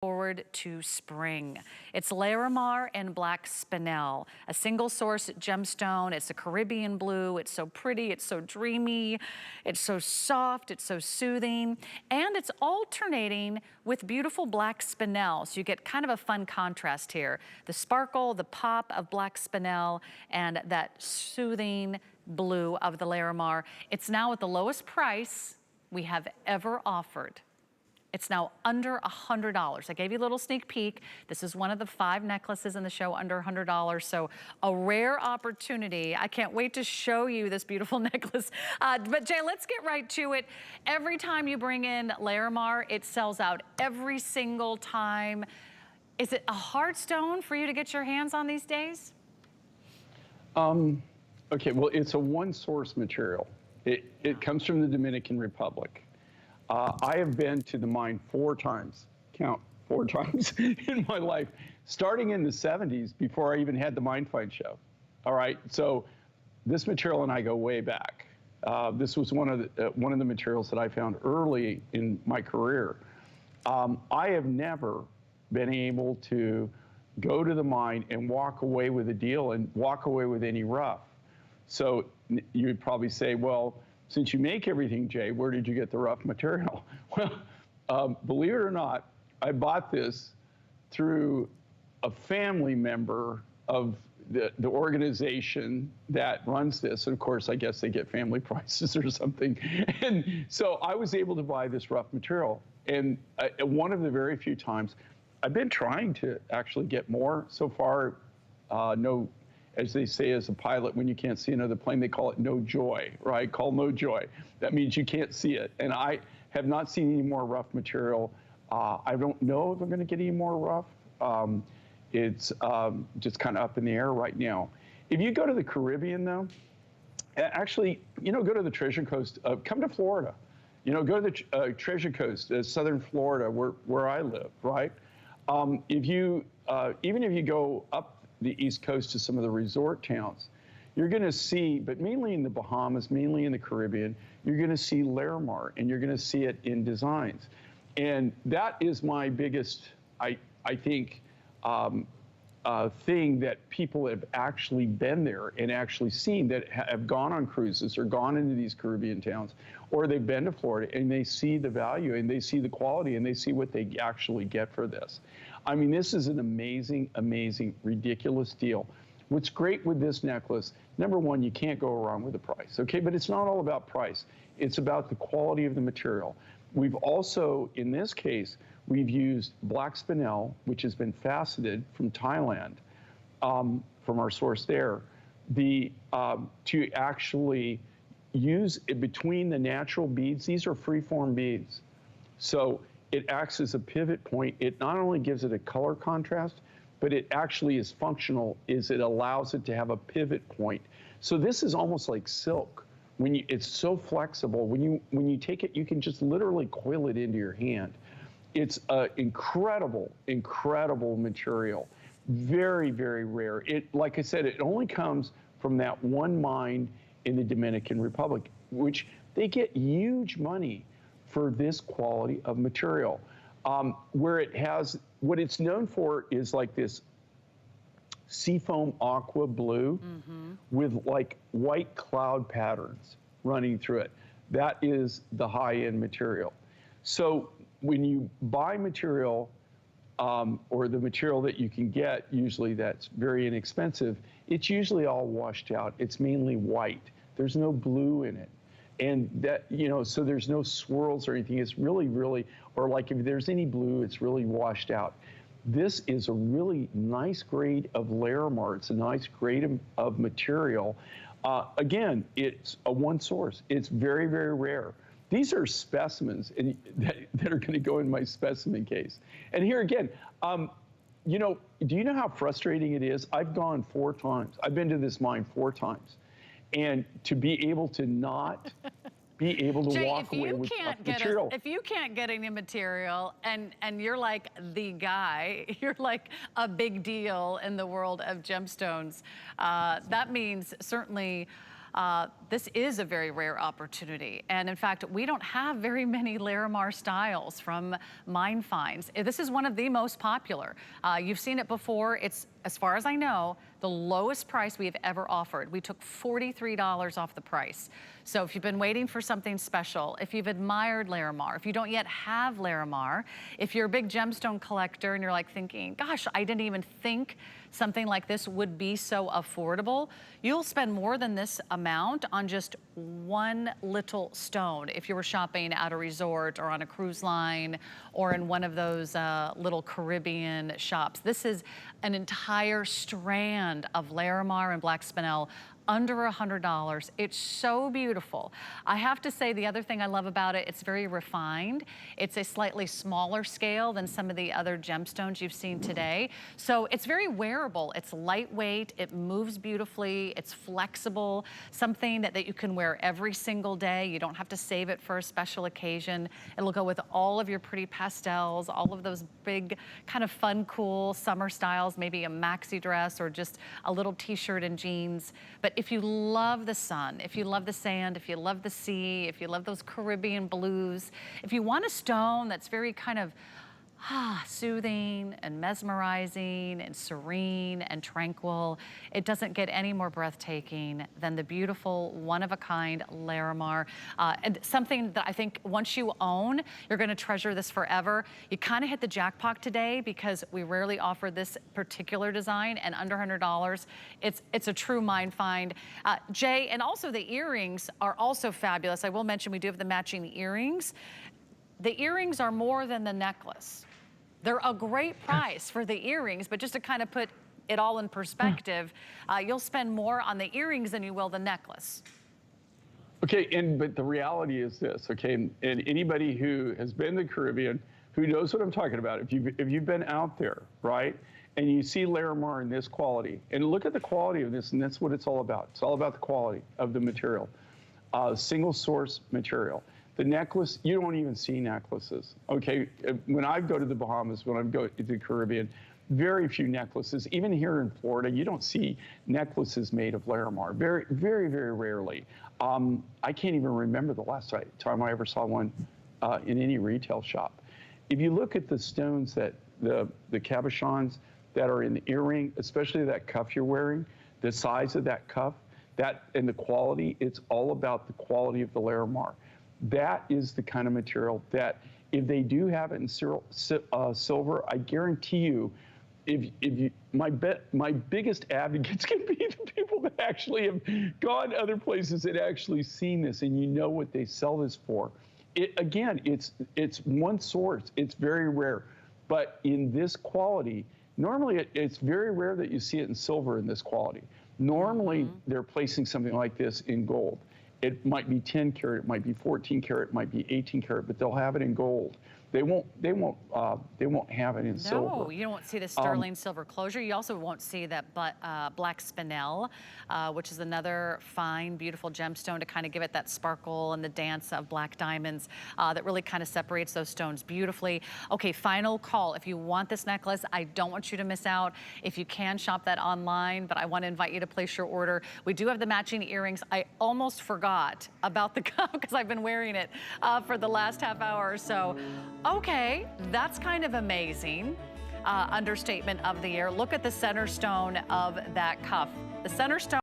Forward to spring. It's Larimar and black spinel, a single source gemstone. It's a Caribbean blue. It's so pretty, it's so dreamy, it's so soft, it's so soothing, and it's alternating with beautiful black spinel. So you get kind of a fun contrast here. The sparkle, the pop of black spinel, and that soothing blue of the Larimar. It's now at the lowest price we have ever offered. It's now under $100. I gave you a little sneak peek. This is one of the 5 necklaces in the show under $100. So a rare opportunity. I can't wait to show you this beautiful necklace. But Jay, let's get right to it. Every time you bring in Larimar, it sells out every single time. Is it a hard stone for you to get your hands on these days? Okay, well, it's a one source material. It comes from the Dominican Republic. I have been to the mine 4 times, count 4 times in my life, starting in the 70s before I even had the Mine Find show. All right, so this material and I go way back. This was one of the materials that I found early in my career. I have never been able to go to the mine and walk away with a deal and walk away with any rough. So you'd probably say, well, since you make everything, Jay, where did you get the rough material? Well, believe it or not, I bought this through a family member of the organization that runs this. And of course, I guess they get family prices or something. And so I was able to buy this rough material. And one of the very few times, I've been trying to actually get more. So far, no, as they say as a pilot, when you can't see another plane, they call it no joy, right? Call no joy. That means you can't see it. And I have not seen any more rough material. I don't know if I'm gonna get any more rough. It's just kind of up in the air right now. If you go to the Caribbean though, actually, you know, go to the Treasure Coast, come to Florida. You know, go to the Treasure Coast, southern Florida, where I live, right? Even if you go up the East Coast to some of the resort towns, you're gonna see, but mainly in the Bahamas, mainly in the Caribbean, you're gonna see Larimar, and you're gonna see it in designs. And that is my biggest, I think, thing that people have actually been there and actually seen, that have gone on cruises or gone into these Caribbean towns, or they've been to Florida and they see the value and they see the quality and they see what they actually get for this. I mean, this is an amazing, amazing, ridiculous deal. What's great with this necklace, number one, you can't go wrong with the price, okay? But it's not all about price. It's about the quality of the material. We've also, in this case, we've used black spinel, which has been faceted from Thailand, from our source there, to actually use it between the natural beads. These are free-form beads. So it acts as a pivot point. It not only gives it a color contrast, but it actually is functional, is it allows it to have a pivot point. So this is almost like silk. It's so flexible. When you take it, you can just literally coil it into your hand. It's an incredible, incredible material. Very, very rare. Like I said, it only comes from that one mine in the Dominican Republic, which they get huge money for this quality of material. Where it has, what it's known for is like this seafoam aqua blue with like white cloud patterns running through it. That is the high-end material. So when you buy material, or the material that you can get, usually that's very inexpensive, it's usually all washed out. It's mainly white. There's no blue in it. And that, you know, so there's no swirls or anything. It's really, really, or like if there's any blue, it's really washed out. This is a really nice grade of Larimar. It's a nice grade of material. Again, it's a one source. It's very, very rare. These are specimens that are gonna go in my specimen case. And here again, you know, do you know how frustrating it is? I've gone 4 times. I've been to this mine 4 times. And to be able to not be able to Jay, walk away with material. If you can't get any material and you're like the guy, you're like a big deal in the world of gemstones, that means certainly this is a very rare opportunity. And in fact, we don't have very many Larimar styles from Mine Finds. This is one of the most popular. You've seen it before. It's, as far as I know, the lowest price we've ever offered. We took $43 off the price. So if you've been waiting for something special, if you've admired Larimar, if you don't yet have Larimar, if you're a big gemstone collector and you're like thinking, gosh, I didn't even think something like this would be so affordable, you'll spend more than this amount on just one little stone if you were shopping at a resort or on a cruise line or in one of those little Caribbean shops. This is an entire strand of Larimar and black spinel under $100. It's so beautiful. I have to say, the other thing I love about it, it's very refined. It's a slightly smaller scale than some of the other gemstones you've seen today. So it's very wearable. It's lightweight, it moves beautifully, it's flexible, something that you can wear every single day. You don't have to save it for a special occasion. It'll go with all of your pretty pastels, all of those big kind of fun, cool summer styles, maybe a maxi dress or just a little t-shirt and jeans. But if you love the sun, if you love the sand, if you love the sea, if you love those Caribbean blues, if you want a stone that's very kind of soothing and mesmerizing and serene and tranquil, it doesn't get any more breathtaking than the beautiful, one-of-a-kind Larimar. And something that I think once you own, you're gonna treasure this forever. You kind of hit the jackpot today because we rarely offer this particular design, and under $100, it's a true mine find. Jay, and also the earrings are also fabulous. I will mention we do have the matching earrings. The earrings are more than the necklace. They're a great price for the earrings, but just to kind of put it all in perspective, you'll spend more on the earrings than you will the necklace. Okay, but the reality is this, okay, and anybody who has been to the Caribbean, who knows what I'm talking about, if you've been out there, right, and you see Larimar in this quality, and look at the quality of this, and that's what it's all about. It's all about the quality of the material, single source material. The necklace, you don't even see necklaces, okay? When I go to the Bahamas, when I go to the Caribbean, very few necklaces. Even here in Florida, you don't see necklaces made of Larimar, very, very, very rarely. I can't even remember the last time I ever saw one in any retail shop. If you look at the stones that, the cabochons that are in the earring, especially that cuff you're wearing, the size of that cuff, and the quality, it's all about the quality of the Larimar. That is the kind of material that if they do have it in silver, I guarantee you, my biggest advocates can be the people that actually have gone other places and actually seen this, and you know what they sell this for. Again, it's one source. It's very rare, but in this quality, normally it's very rare that you see it in silver in this quality. Normally, they're placing something like this in gold. It might be 10 karat, it might be 14 karat, it might be 18 karat, but they'll have it in gold. They won't have it in silver. No, you won't see the sterling silver closure. You also won't see that black spinel, which is another fine, beautiful gemstone to kind of give it that sparkle and the dance of black diamonds that really kind of separates those stones beautifully. Okay, final call. If you want this necklace, I don't want you to miss out. If you can, shop that online, but I want to invite you to place your order. We do have the matching earrings. I almost forgot about the cup because I've been wearing it for the last half hour or so. Okay, that's kind of amazing. Understatement of the year. Look at the center stone of that cuff. The center stone